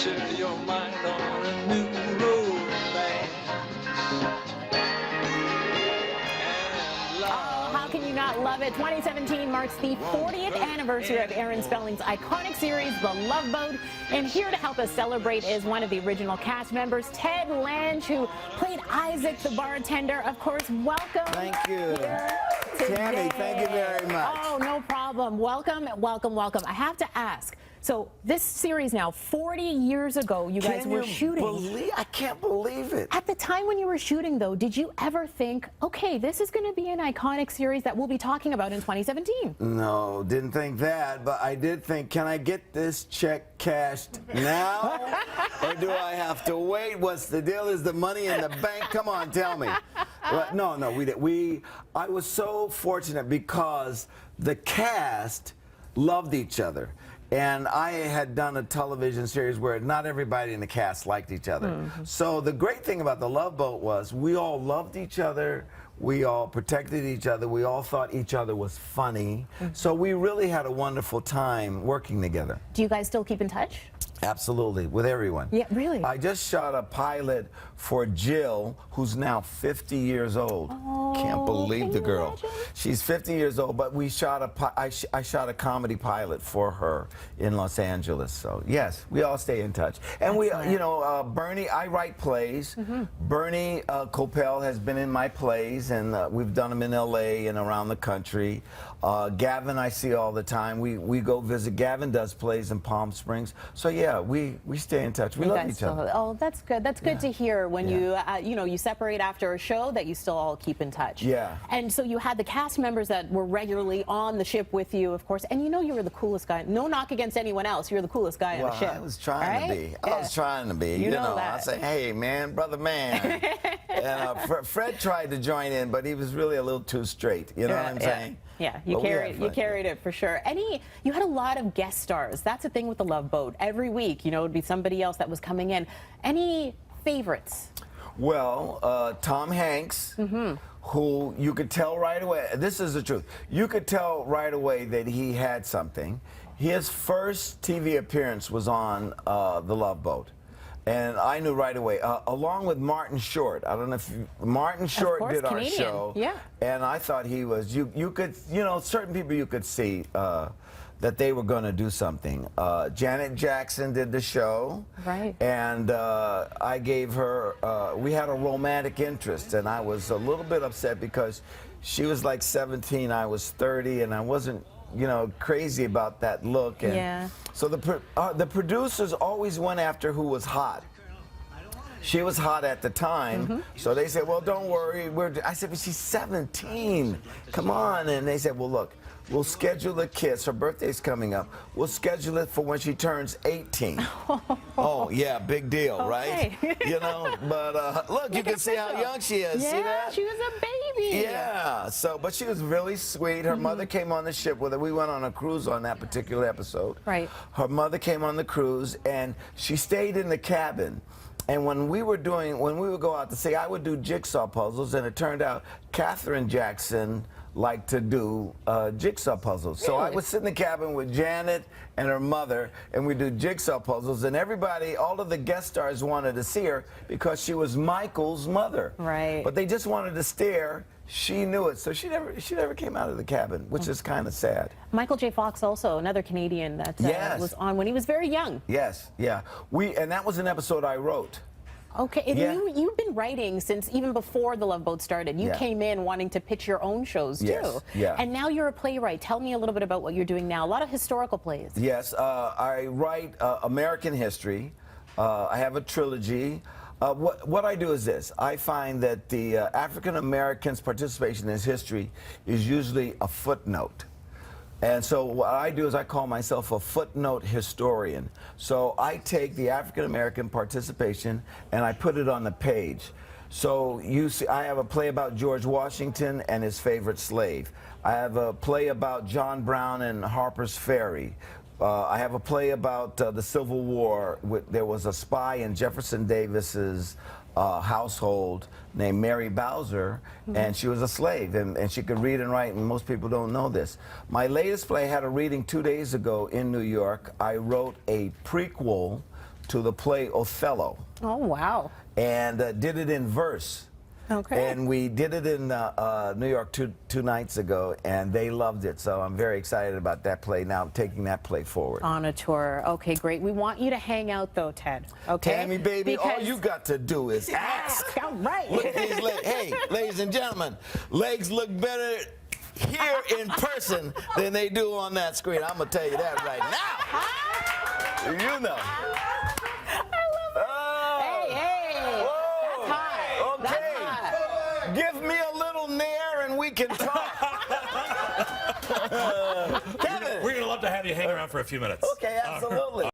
set your mind on a new romance. How can you not love it? 2017 marks the 40th anniversary of Aaron Spelling's iconic series, The Love Boat. And here to help us celebrate is one of the original cast members, Ted Lange, who played Isaac the bartender. Of course, welcome. Thank you. Tammy, thank you very much. Oh, no problem. Welcome, welcome, welcome. I have to ask. So this series now, 40 years ago, you guys were shooting. I can't believe it. At the time when you were shooting, though, did you ever think, okay, this is going to be an iconic series that we'll be talking about in 2017? No, didn't think that, but I did think, can I get this check cashed now? Or do I have to wait? What's the deal? Is the money in the bank? Come on, tell me. Well, no, we did. I was so fortunate because the cast loved each other. And I had done a television series where not everybody in the cast liked each other. Mm-hmm. So the great thing about The Love Boat was we all loved each other. We all protected each other. We all thought each other was funny. Mm-hmm. So we really had a wonderful time working together. Do you guys still keep in touch? Absolutely, with everyone. Yeah, really? I just shot a pilot for Jill, who's now 50 years old. Oh, can't believe the girl. Imagine? She's 50 years old, but we shot I shot a comedy pilot for her in Los Angeles. So yes, we all stay in touch. And excellent. we, you know, Bernie, I write plays. Mm-hmm. Bernie Coppell has been in my plays, and we've done them in LA and around the country. Gavin I see all the time. We go visit. Gavin does plays in Palm Springs. So yeah, we stay in touch. We love each other. Oh, that's good. That's good to hear when you separate after a show that you still all keep in touch. Yeah. And so you had the cast members that were regularly on the ship with you, of course, and you know you were the coolest guy. No knock against anyone else. You're the coolest guy on the ship. I was trying to be. Yeah. I was trying to be. You know I say, hey man, brother man. And Fred tried to join in, but he was really a little too straight. You know what I'm saying? Yeah, you carried it for sure. You had a lot of guest stars. That's the thing with The Love Boat. Every week, you know, it would be somebody else that was coming in. Any favorites? Well, Tom Hanks, who you could tell right away, this is the truth, you could tell right away that he had something. His first TV appearance was on The Love Boat. And I knew right away, along with Martin Short. I don't know if Martin Short did our show. Yeah. And I thought he was, you could, you know, certain people you could see that they were going to do something. Janet Jackson did the show. Right. And I gave her, we had a romantic interest, and I was a little bit upset because she was like 17, I was 30, and I wasn't, you know, crazy about that look. And so the producers always went after who was hot. She was hot at the time, so they said, well, don't worry. I said, but she's 17. Come on. And they said, well, look, we'll schedule the kiss. Her birthday's coming up. We'll schedule it for when she turns 18. Oh, yeah, big deal, right? You know, but look, you can see how young she is. Yeah, see that? she was a baby. Yeah, but she was really sweet. Her mother came on the ship with her. We went on a cruise on that particular episode. Right. Her mother came on the cruise, and she stayed in the cabin. And when we would go out to sea, I would do jigsaw puzzles, and it turned out Katherine Jackson liked to do jigsaw puzzles. So I would sit in the cabin with Janet and her mother, and we'd do jigsaw puzzles, and everybody, all of the guest stars wanted to see her because she was Michael's mother. Right. But they just wanted to stare. She knew it, so she never came out of the cabin, which is kind of sad. Michael J. Fox, also another Canadian that was on when he was very young. Yes, yeah. And that was an episode I wrote. Okay, and you've been writing since even before The Love Boat started. You came in wanting to pitch your own shows too. Yes, yeah. And now you're a playwright. Tell me a little bit about what you're doing now. A lot of historical plays. Yes, I write American history. I have a trilogy. What I do is this. I find that the African Americans' participation in history is usually a footnote. And so what I do is I call myself a footnote historian. So I take the African American participation and I put it on the page. So you see, I have a play about George Washington and his favorite slave. I have a play about John Brown and Harper's Ferry. I have a play about the Civil War. There was a spy in Jefferson Davis's household named Mary Bowser, and she was a slave, and she could read and write, and most people don't know this. My latest play had a reading 2 days ago in New York. I wrote a prequel to the play Othello, Oh, wow. and did it in verse. Okay. And we did it in New York two nights ago, and they loved it. So I'm very excited about that play now, taking that play forward. On a tour. Okay, great. We want you to hang out, though, Ted. Okay? Tammy, baby, all Because- you got to do is ask. All right. Look at these legs. Hey, ladies and gentlemen, legs look better here in person than they do on that screen. I'm going to tell you that right now. You know. Give me a little nair and we can talk. Kevin. We're going to love to have you hang around for a few minutes. Okay, absolutely.